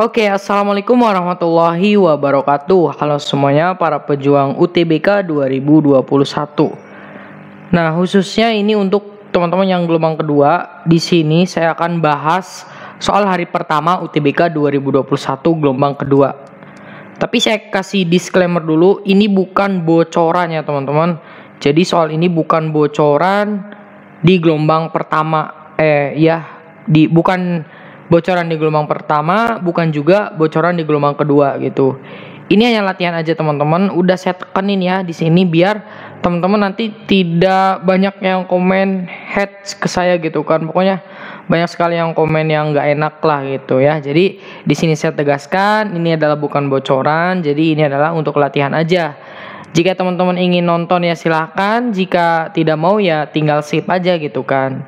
Oke, assalamualaikum warahmatullahi wabarakatuh. Halo semuanya, para pejuang UTBK 2021. Nah, khususnya ini untuk teman-teman yang gelombang kedua. Di sini saya akan bahas soal hari pertama UTBK 2021 gelombang kedua. Tapi saya kasih disclaimer dulu, ini bukan bocoran ya teman-teman. Jadi soal ini bukan bocoran di gelombang pertama. Bukan bocoran di gelombang pertama, bukan juga bocoran di gelombang kedua gitu. Ini hanya latihan aja teman-teman. Udah saya tekenin ya di sini biar teman-teman nanti tidak banyak yang komen hate ke saya gitu kan. Pokoknya banyak sekali yang komen yang nggak enak lah gitu ya. Jadi di sini saya tegaskan ini adalah bukan bocoran. Jadi ini adalah untuk latihan aja. Jika teman-teman ingin nonton ya silahkan. Jika tidak mau ya tinggal skip aja gitu kan.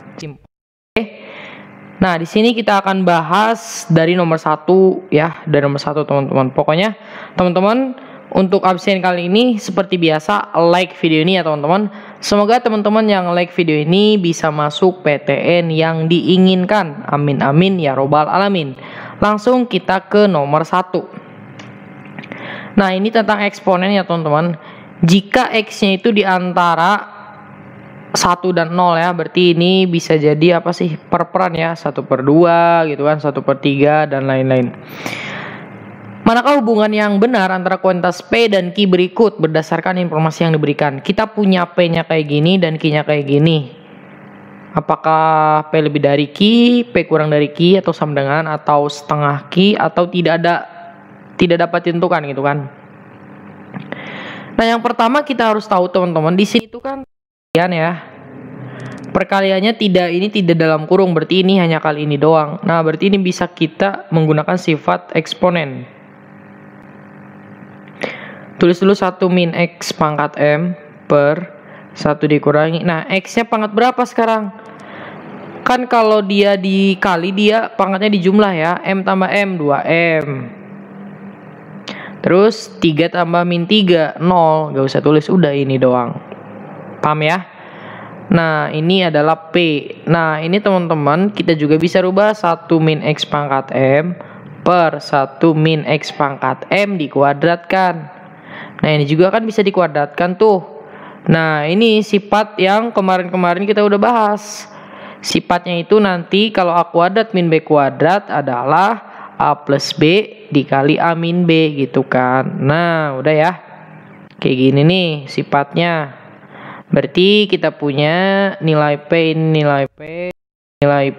Nah, di sini kita akan bahas dari nomor 1 ya, dari nomor 1 teman-teman. Pokoknya teman-teman untuk absen kali ini seperti biasa like video ini ya teman-teman. Semoga teman-teman yang like video ini bisa masuk PTN yang diinginkan. Amin amin ya robbal alamin. Langsung kita ke nomor 1. Nah, ini tentang eksponen ya teman-teman. Jika X-nya itu di antara 1 dan 0 ya, berarti ini bisa jadi apa sih, perperan ya, 1/2 gitu kan, 1/3 dan lain-lain. Manakah hubungan yang benar antara kuantitas P dan Q berikut berdasarkan informasi yang diberikan? Kita punya P-nya kayak gini dan Q-nya kayak gini. Apakah P lebih dari Q, P kurang dari Q, atau sama dengan, atau setengah Q, atau tidak dapat ditentukan gitu kan. Nah, yang pertama kita harus tahu teman-teman, di sini tuh kan ya, perkaliannya tidak dalam kurung, berarti ini hanya kali ini doang. Nah, berarti ini bisa kita menggunakan sifat eksponen. Tulis dulu 1 min X pangkat M per 1 dikurangi. Nah, X nya pangkat berapa sekarang? Kan kalau dia dikali, dia pangkatnya dijumlah ya, M tambah M 2M. Terus 3 tambah min 3 0, gak usah tulis, udah ini doang. Paham ya? Nah, ini adalah P. Nah, ini teman-teman kita juga bisa rubah 1 min X pangkat M per 1 min X pangkat M dikuadratkan. Nah, ini juga kan bisa dikuadratkan tuh. Nah, ini sifat yang kemarin-kemarin kita udah bahas. Sifatnya itu nanti kalau A kuadrat min B kuadrat adalah A plus B dikali A min B gitu kan. Nah, udah ya. Kayak gini nih sifatnya. Berarti kita punya nilai P, nilai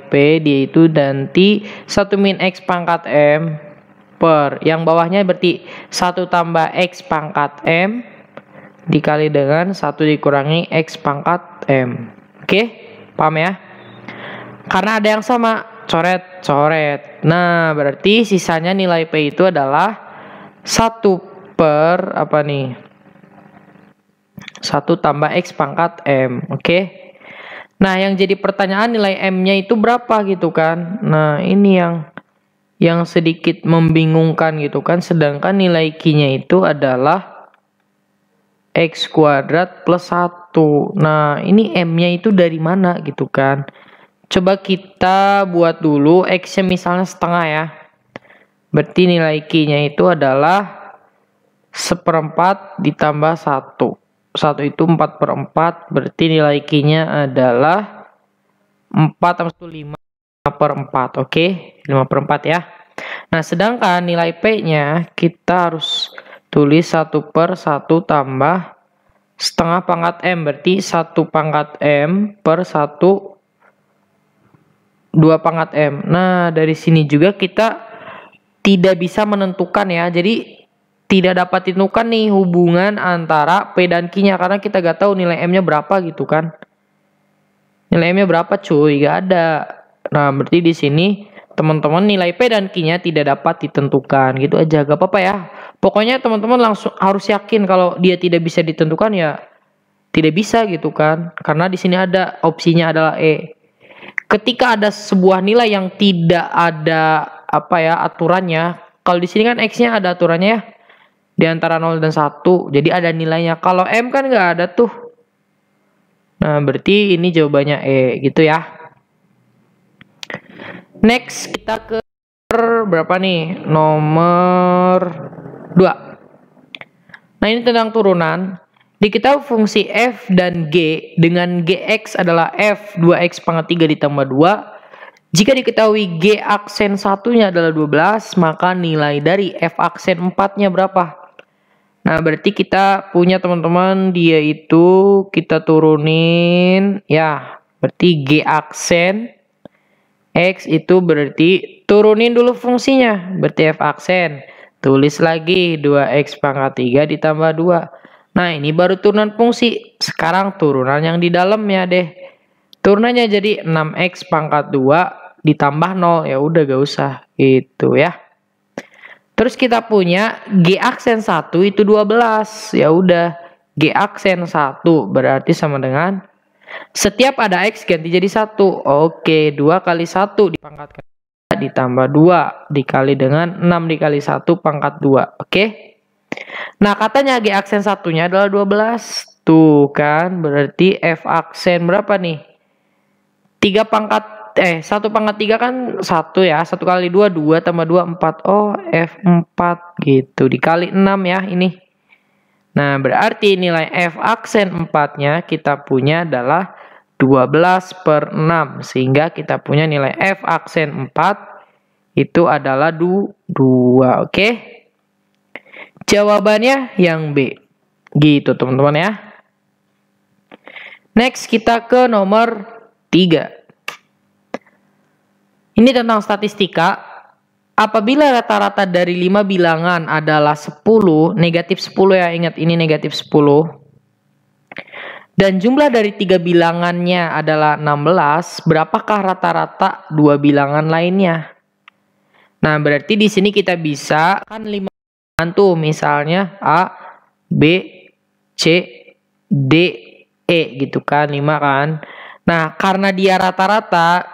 P dia itu nanti 1 min X pangkat M per yang bawahnya berarti 1 tambah X pangkat M dikali dengan 1 dikurangi X pangkat M. Oke, paham ya? Karena ada yang sama, coret. Nah, berarti sisanya nilai P itu adalah 1 per apa nih? 1 tambah X pangkat M. Oke. Nah, yang jadi pertanyaan nilai M-nya itu berapa gitu kan. Nah, ini yang sedikit membingungkan gitu kan. Sedangkan nilai Q-nya itu adalah X kuadrat plus 1. Nah, ini M-nya itu dari mana gitu kan. Coba kita buat dulu X-nya misalnya setengah ya. Berarti nilai Q-nya itu adalah 1/4 ditambah 1. 1 itu 4/4, berarti nilai Q-nya adalah 4 tambah 1, 5/4. Oke, 5/4 ya. Nah, sedangkan nilai P-nya kita harus tulis 1/1 tambah setengah pangkat M, berarti 1 pangkat M per 1 2 pangkat M. Nah, dari sini juga kita tidak bisa menentukan ya. Jadi tidak dapat ditentukan nih hubungan antara P dan Q-nya karena kita gak tahu nilai M-nya berapa gitu kan. Nilai M-nya berapa cuy? Gak ada. Nah, berarti di sini teman-teman nilai P dan Q-nya tidak dapat ditentukan. Gitu aja, gak apa-apa ya. Pokoknya teman-teman langsung harus yakin kalau dia tidak bisa ditentukan ya tidak bisa gitu kan. Karena di sini ada opsinya adalah E. Ketika ada sebuah nilai yang tidak ada aturannya, kalau di sini kan X-nya ada aturannya ya. Di antara 0 dan 1. Jadi ada nilainya. Kalau M kan nggak ada tuh. Nah, berarti ini jawabannya E gitu ya. Next, kita ke berapa nih? Nomor 2. Nah, ini tentang turunan. Diketahui fungsi f dan g dengan gx adalah f 2x pangkat 3 ditambah 2. Jika diketahui g aksen satunya adalah 12, maka nilai dari f aksen 4-nya berapa? Nah, berarti kita punya teman-teman, dia itu kita turunin ya. Berarti G aksen X itu berarti turunin dulu fungsinya. Berarti F aksen. Tulis lagi 2X pangkat 3 ditambah 2. Nah, ini baru turunan fungsi. Sekarang turunan yang di dalamnya deh. Turunannya jadi 6X pangkat 2 ditambah 0. Ya udah gak usah. Gitu ya. Terus kita punya G aksen 1 itu 12. Ya udah, G aksen 1 berarti sama dengan setiap ada X ganti jadi 1. Oke, 2 kali 1 dipangkatkan ditambah 2 dikali dengan 6 dikali 1 pangkat 2. Oke. Nah, katanya G aksen satunya adalah 12. Tuh kan, berarti F aksen berapa nih? 1 pangkat 3 kan 1 ya. 1 kali 2, 2 tambah 2, 4. Oh, F4 gitu. Dikali 6 ya ini. Nah, berarti nilai F aksen 4-nya kita punya adalah 12/6. Sehingga kita punya nilai F aksen 4 itu adalah 2. Oke. Jawabannya yang B. Gitu teman-teman ya. Next kita ke nomor 3. Ini tentang statistika. Apabila rata-rata dari 5 bilangan adalah 10, negatif 10 ya, ingat ini negatif 10. Dan jumlah dari 3 bilangannya adalah 16, berapakah rata-rata 2 bilangan lainnya? Nah, berarti di sini kita bisa kan 5 bilangan tuh, misalnya A, B, C, D, E gitu kan, 5 kan. Nah, karena dia rata-rata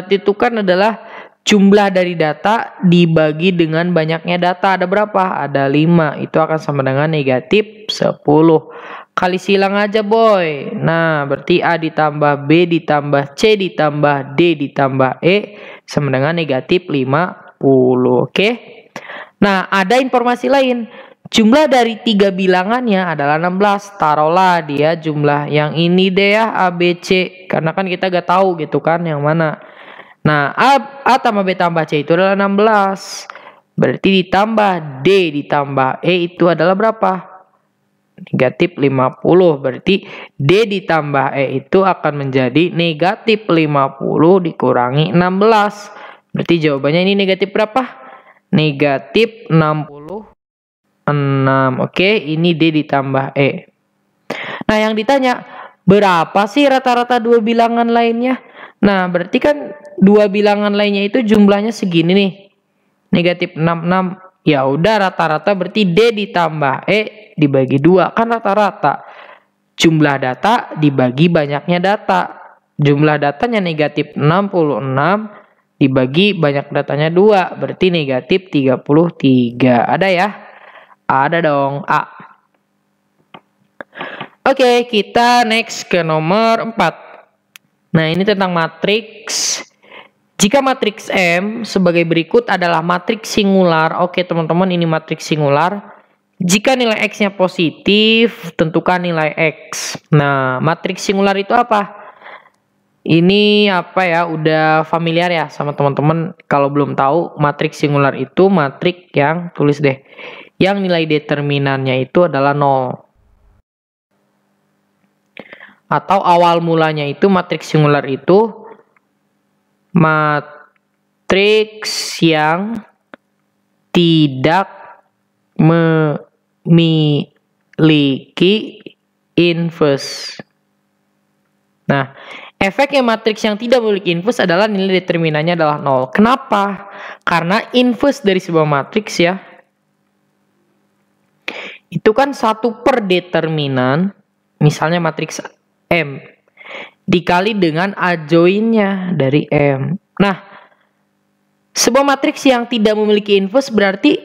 itu kan adalah jumlah dari data dibagi dengan banyaknya data. Ada berapa? Ada 5. Itu akan sama dengan negatif 10. Kali silang aja boy. Nah, berarti A ditambah B ditambah C ditambah D ditambah E sama dengan negatif 50. Oke. Nah, ada informasi lain. Jumlah dari 3 bilangannya adalah 16. Taruhlah dia jumlah yang ini deh ya, A, B, C. Karena kan kita gak tahu gitu kan yang mana. Nah, A tambah B tambah C itu adalah 16. Berarti ditambah D ditambah E itu adalah berapa? Negatif 50. Berarti D ditambah E itu akan menjadi negatif 50 dikurangi 16. Berarti jawabannya ini negatif berapa? Negatif 60. 6. Oke, ini D ditambah E. Nah, yang ditanya, berapa sih rata-rata 2 bilangan lainnya? Nah, berarti kan 2 bilangan lainnya itu jumlahnya segini nih. Negatif 66. Ya udah, rata-rata berarti D ditambah E dibagi 2. Kan rata-rata. Jumlah data dibagi banyaknya data. Jumlah datanya negatif 66 dibagi banyak datanya 2. Berarti negatif 33. Ada ya? Ada dong, A. Oke, kita next ke nomor 4. Nah, ini tentang matriks. Jika matriks M sebagai berikut adalah matriks singular. Oke, teman-teman, ini matriks singular. Jika nilai X-nya positif, tentukan nilai X. Nah, matriks singular itu apa? Ini apa ya, udah familiar ya sama teman-teman. Kalau belum tahu, matriks singular itu matriks yang, tulis deh, yang nilai determinannya itu adalah 0. Atau awal mulanya itu matriks singular itu matriks yang tidak memiliki inverse. Nah, efeknya matriks yang tidak memiliki inverse adalah nilai determinannya adalah 0. Kenapa? Karena inverse dari sebuah matriks ya, itu kan 1 per determinan, misalnya matriks M, dikali dengan adjoinnya dari M. Nah, sebuah matriks yang tidak memiliki inverse berarti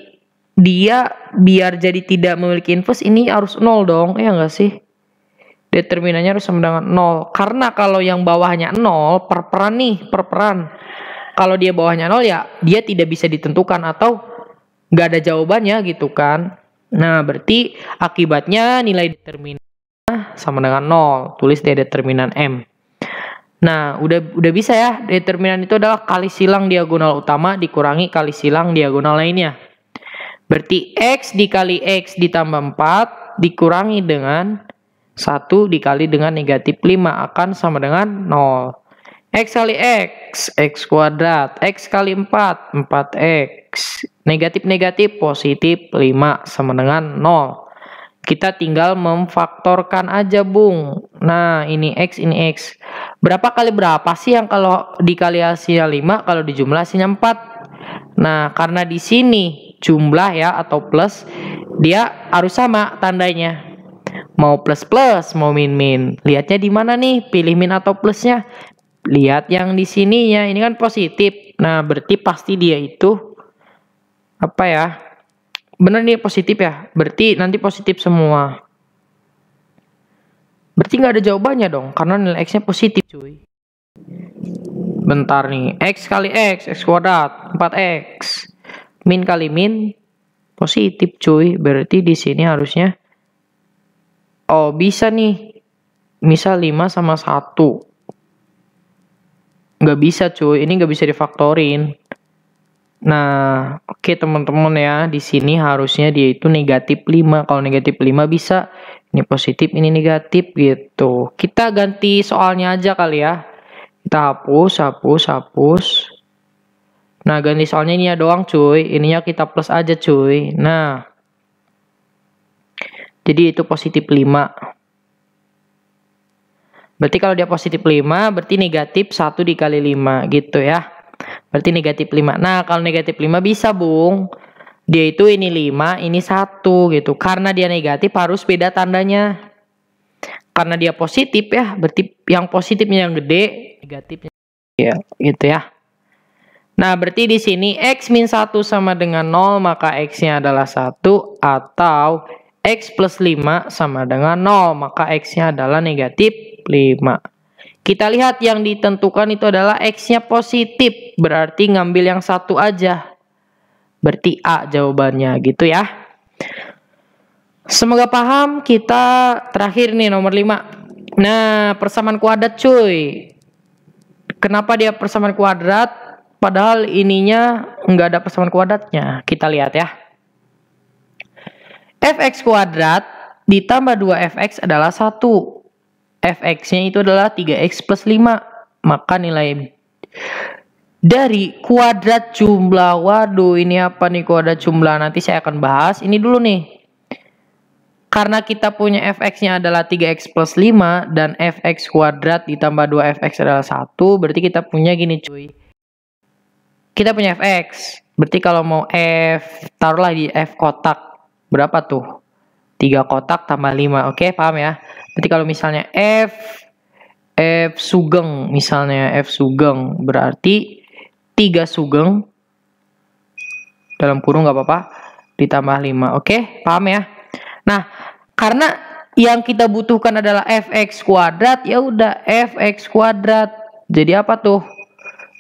dia biar jadi tidak memiliki inverse ini harus 0 dong, ya nggak sih? Determinannya harus sama dengan 0. Karena kalau yang bawahnya 0, perperan nih, perperan. Kalau dia bawahnya 0 ya dia tidak bisa ditentukan atau nggak ada jawabannya gitu kan. Nah, berarti akibatnya nilai determinan sama dengan 0. Tulis di determinan M. Nah, udah bisa ya. Determinan itu adalah kali silang diagonal utama dikurangi kali silang diagonal lainnya. Berarti X dikali X ditambah 4 dikurangi dengan 1 dikali dengan negatif 5 akan sama dengan 0. X kali X, X kuadrat. X kali 4, 4X. Negatif-negatif positif 5 sama dengan 0. Kita tinggal memfaktorkan aja, Bung. Nah, ini X, ini X. Berapa kali berapa sih yang kalau dikali hasilnya 5, kalau dijumlah hasilnya 4? Nah, karena di sini jumlah ya atau plus, dia harus sama tandanya. Mau plus-plus, mau min-min. Lihatnya di mana nih? Pilih min atau plusnya? Lihat yang di sini ya. Ini kan positif. Nah, berarti pasti dia itu apa ya? Bener nih positif ya, berarti nanti positif semua. Berarti nggak ada jawabannya dong, karena nilai X-nya positif cuy. Bentar nih, X kali X, X kuadrat, 4X. Min kali min, positif cuy. Berarti di sini harusnya, oh bisa nih, misal 5 sama 1. Nggak bisa cuy, ini nggak bisa difaktorin. Nah, oke teman-teman ya, di sini harusnya dia itu negatif 5. Kalau negatif 5 bisa, ini positif, ini negatif gitu. Kita ganti soalnya aja kali ya. Kita hapus, hapus, hapus. Nah, ganti soalnya ini ya doang cuy. Ininya kita plus aja cuy. Nah, jadi itu positif 5. Berarti kalau dia positif 5, berarti negatif 1 dikali 5 gitu ya. Berarti negatif 5. Nah, kalau negatif 5 bisa, Bung. Dia itu ini 5, ini 1 gitu. Karena dia negatif harus beda tandanya. Karena dia positif ya, berarti yang positifnya yang gede, negatifnya ya, gitu ya. Nah, berarti di sini X min 1 sama dengan 0, maka X-nya adalah 1. Atau X plus 5 sama dengan 0, maka X-nya adalah negatif 5. Kita lihat yang ditentukan itu adalah X-nya positif. Berarti ngambil yang 1 aja. Berarti A jawabannya gitu ya. Semoga paham. Kita terakhir nih nomor 5. Nah, persamaan kuadrat cuy. Kenapa dia persamaan kuadrat? Padahal ininya nggak ada persamaan kuadratnya. Kita lihat ya. Fx kuadrat ditambah 2fx adalah 1. Fx-nya itu adalah 3x plus 5. Maka nilai dari kuadrat jumlah. Waduh, ini apa nih kuadrat jumlah? Nanti saya akan bahas. Ini dulu nih. Karena kita punya fx-nya adalah 3x plus 5. Dan fx kuadrat ditambah 2fx adalah 1. Berarti kita punya gini cuy. Kita punya fx. Berarti kalau mau f, taruhlah di f kotak. Berapa tuh? 3 kotak tambah 5. Oke, paham ya? Berarti kalau misalnya F sugeng, misalnya F sugeng, berarti 3 sugeng, dalam kurung nggak apa-apa, ditambah 5. Oke, paham ya? Nah, karena yang kita butuhkan adalah Fx kuadrat, ya udah Fx kuadrat. Jadi apa tuh?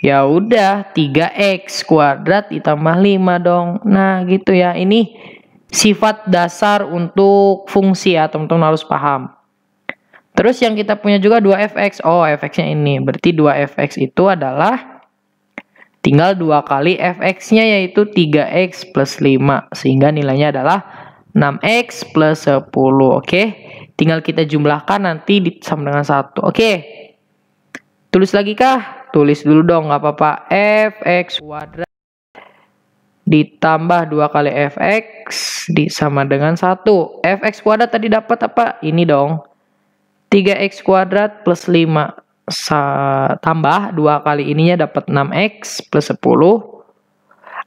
Ya udah 3x kuadrat ditambah 5 dong. Nah, gitu ya. Ini sifat dasar untuk fungsi ya, teman-teman harus paham. Terus yang kita punya juga 2fx. Oh, fx-nya ini. Berarti 2fx itu adalah tinggal 2 kali fx-nya yaitu 3x plus 5. Sehingga nilainya adalah 6x plus 10. Oke. Tinggal kita jumlahkan nanti sama dengan 1. Oke. Tulis lagi kah? Tulis dulu dong, nggak apa-apa. Fx kuadrat ditambah 2 kali fx sama dengan 1. Fx kuadrat tadi dapat apa? Ini dong. 3x kuadrat plus 5 tambah 2 kali ininya dapat 6x plus 10.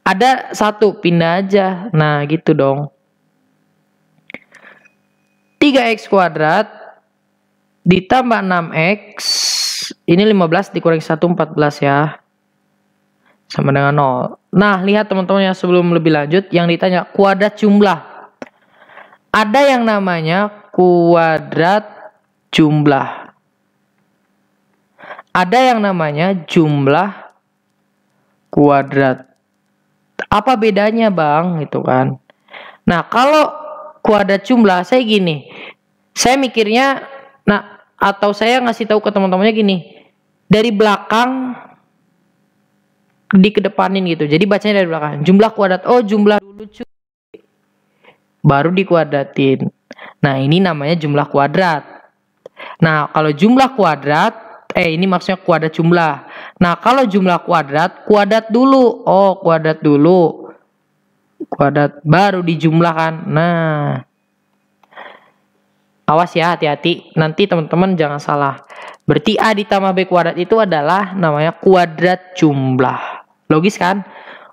Ada 1, pindah aja. Nah, gitu dong. 3x kuadrat ditambah 6x. Ini 15 dikurangi 1, 14 ya. Sama dengan 0. Nah, lihat teman-teman ya, sebelum lebih lanjut, yang ditanya kuadrat jumlah. Ada yang namanya kuadrat jumlah. Ada yang namanya jumlah kuadrat. Apa bedanya bang? Gitu kan. Nah kalau kuadrat jumlah saya gini. Saya mikirnya, nah atau saya ngasih tahu ke teman-temannya gini. Dari belakang dikedepanin gitu. Jadi bacanya dari belakang. Jumlah kuadrat. Oh jumlah dulu cuy. Baru dikuadratin. Nah ini namanya jumlah kuadrat. Nah kalau jumlah kuadrat. Ini maksudnya kuadrat jumlah. Nah, kalau jumlah kuadrat dulu. Oh, kuadrat dulu. Kuadrat baru dijumlahkan. Nah. Awas ya, hati-hati. Nanti teman-teman jangan salah. Berarti A ditambah B kuadrat itu adalah namanya kuadrat jumlah. Logis kan?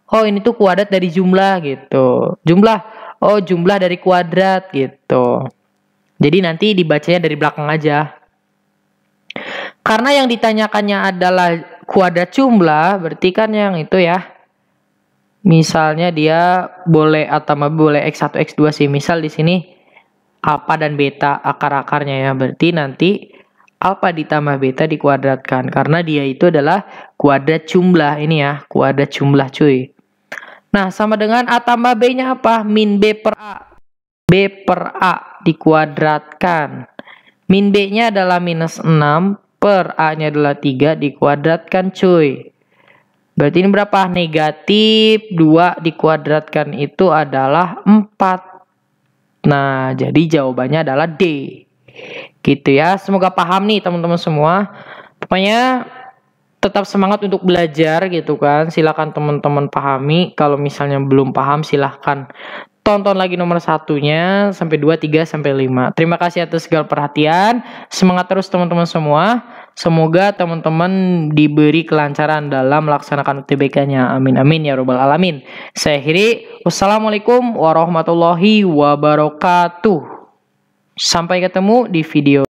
Oh, ini tuh kuadrat dari jumlah gitu. Jumlah. Oh, jumlah dari kuadrat gitu. Jadi nanti dibacanya dari belakang aja. Karena yang ditanyakannya adalah kuadrat jumlah, berarti kan yang itu ya. Misalnya dia boleh A tambah B boleh X1, X2 sih. Misal di sini alfa dan beta akar-akarnya ya. Berarti nanti alfa ditambah beta dikuadratkan. Karena dia itu adalah kuadrat jumlah. Ini ya, kuadrat jumlah cuy. Nah, sama dengan A tambah B-nya apa? Min B per A. B per A dikuadratkan. Min B-nya adalah minus 6. Per A-nya adalah 3 dikuadratkan cuy. Berarti ini berapa? Negatif 2 dikuadratkan itu adalah 4. Nah, jadi jawabannya adalah D. Gitu ya. Semoga paham nih teman-teman semua. Pokoknya tetap semangat untuk belajar gitu kan. Silakan teman-teman pahami. Kalau misalnya belum paham silahkan tonton lagi nomor 1-nya sampai 2, 3, sampai 5. Terima kasih atas segala perhatian. Semangat terus teman-teman semua. Semoga teman-teman diberi kelancaran dalam melaksanakan UTBK-nya. Amin amin ya robbal alamin. Saya akhiri. Wassalamualaikum warahmatullahi wabarakatuh. Sampai ketemu di video